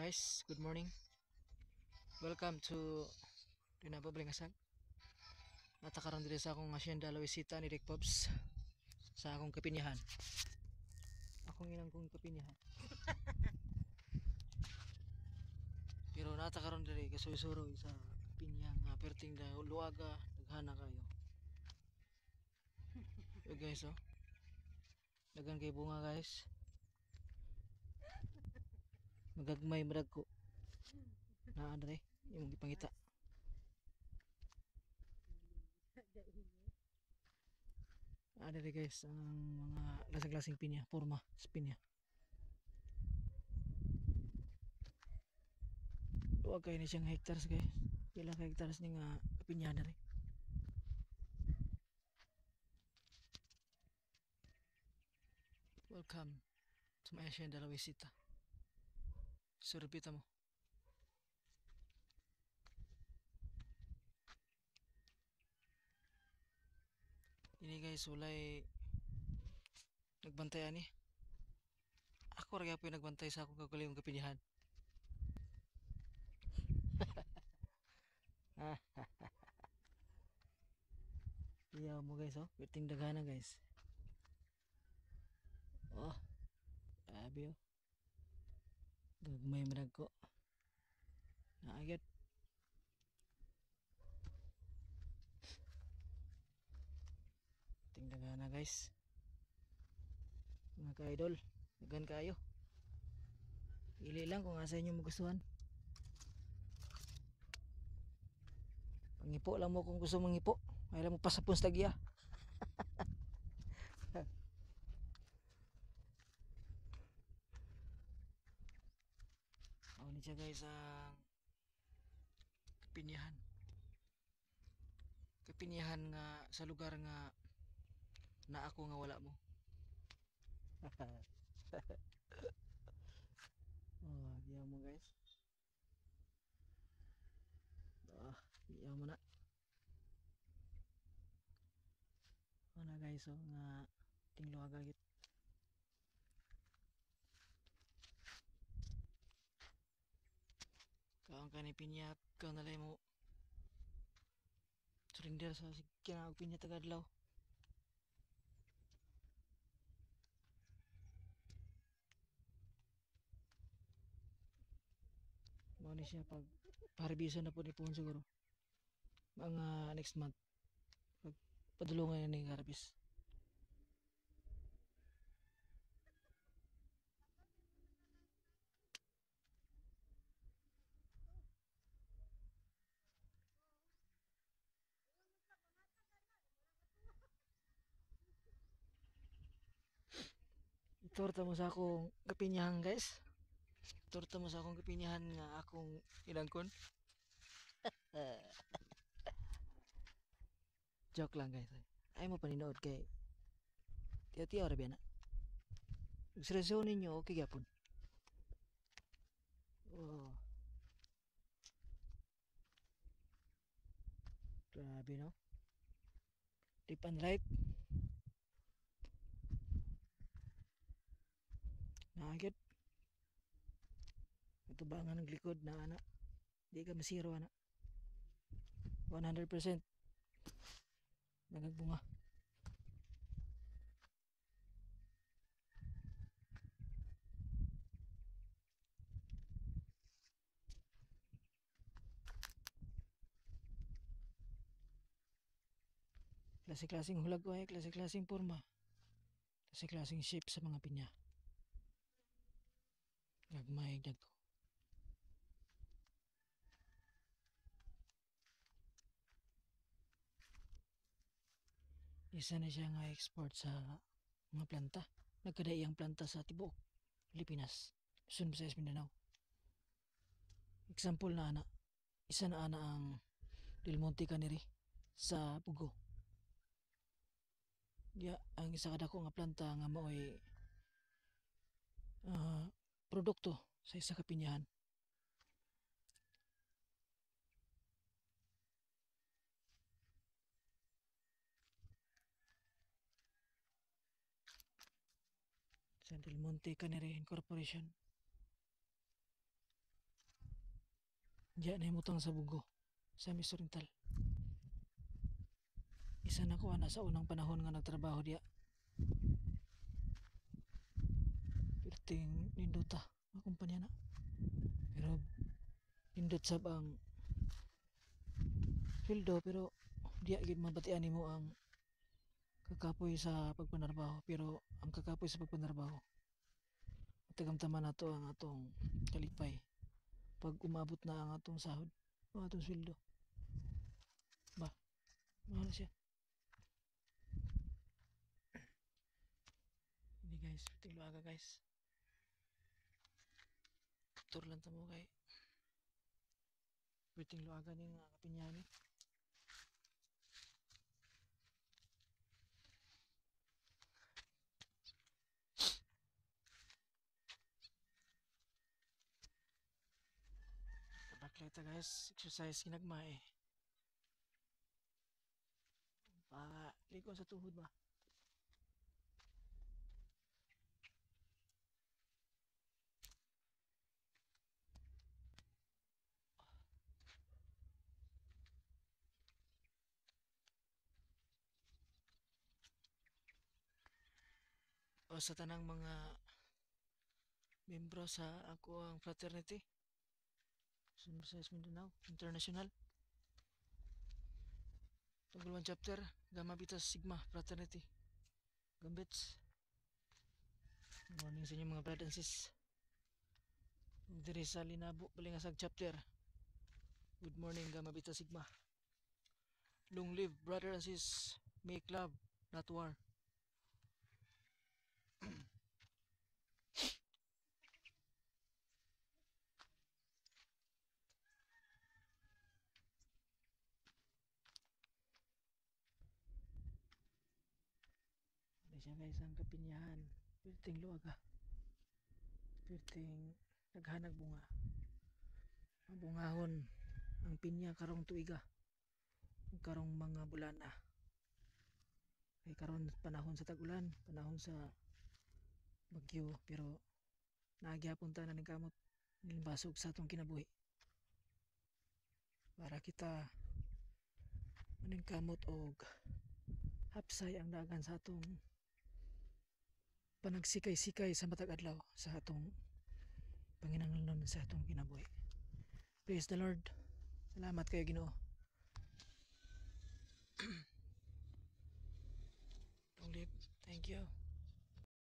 Guys, good morning. Welcome to Rinaba Blingasag. Natakaroon dito sa akong Hacienda Luisita ni Rick Pops sa akong kapinyahan. Akong inang kong kapinyahan. Pero natakaroon dito kasuy-suroy sa kapinyang perting da luaga naghana kayo. Yo guys, oh. Dagan kay bunga guys. Magagmay madagko. Naa dre imong gipangita. Ada deh guys ang mga lasing-lasing pinya, forma sa pinya. Luwag kayo ni siyang hectares guys. Pila ka hectares ni nga kapinyahan na rin. Welcome to my Hacienda Luisita. Sorbita mo. Ini guys, ulay nagbantay ani. Ako rin po yung nagbantay sa akong kagaling kapinyahan. Iyaw mo guys, oh. Piting dagana guys. Oh, grabe oh. Gagmay madag ko. Naagad. Piting dagana guys. Mga ka-idol, dagan kayo. Ili lang kung asa inyo magustuhan. Pangipo lang mo kung gusto mangipo. Ay lang mo pasapon sa tagya. Oh, ni siya guys ang kapinyahan. Kapinyahan nga sa lugar nga na ako nga wala mo. Oh, diyan mo guys. Diyan mo na. Ano guys, oh, nga tingluwag agit. Kaang kanipinya, kang nalay mo surrender sa kinawag pinya tagadlaw. Mao ni siya pag paharbisan na po ni Pon siguro. Mga next month. Pag padulungan na ni harvest. Itorta mo sa akong kapinyahan guys. Itorta mo sa akong kapinyahan nga akong ilangkon. Joke lang guys. Ay mo paninood kay tiyo-tiyo ra biya na. Seryoso ninyo okay gyapon. Oh, grabe no. Tip and right. Nakagit. Ito ba nga naglikod na anak. Di ka masiro anak. 100% nagagbunga. Klase-klaseng hulag ko ay klase-klaseng forma. Klase-klaseng shape sa mga pinya. Gagmay dagko. Isa na siya nga export sa mga planta. Nagkadaiyang planta sa tibuok Pilipinas. Luzon, Visayas, Mindanao. Example na ana. Isa na ana ang Del Monte Caneri sa Pugo. Ya, ang isa kadako nga planta nga mao'y produkto sa isa ka pinyahan. Sa Del Monte Caneri Incorporation. Diya na himutang sa Bugo sa Miss Oriental. Isa na ko ana sa unang panahon nga nagtrabaho diya. Perting nindota ang kumpanya na. Pero nindot sab ang sweldo pero diya gid mabatian nimo ang kakapoy sa pagpanarbaho pero ang kakapoy sa pagpanarbaho tagamtaman nato ang atong kalipay pag umabot na ang atong sahod o atong sweldo ba mahal siya hindi guys tinglo aga guys tur lang tamo kay tinglo aga ni nga kapinyahan ni baklay ta guys exercise ginagma eh para liko sa tuhod ba o sa tanang mga membro sa ako ang fraternity Sunrise Mindanao International Tugulwan chapter Gamma Beta Sigma Fraternity Gambits morning sa inyo mga brad and sis diri sa Linabo Balingasag chapter good morning Gamma Beta Sigma long live brother and sis make love not war ano siya guys ang kapinyahan perting luaga perting naghanag bunga ang bungahon ang pinya karong tuiga karong mga bulana kay karon panahon sa tag-ulan panahon sa bagyo pero naagyapon ta na ning kamot nilimbasog sa atong kinabuhi para kita maning kamot og hapsay ang dagan sa atong panagsikay-sikay sa matag adlaw sa atong panginahanglan sa atong kinabuhi. Praise the Lord. Salamat kayo Ginoo. Thank you.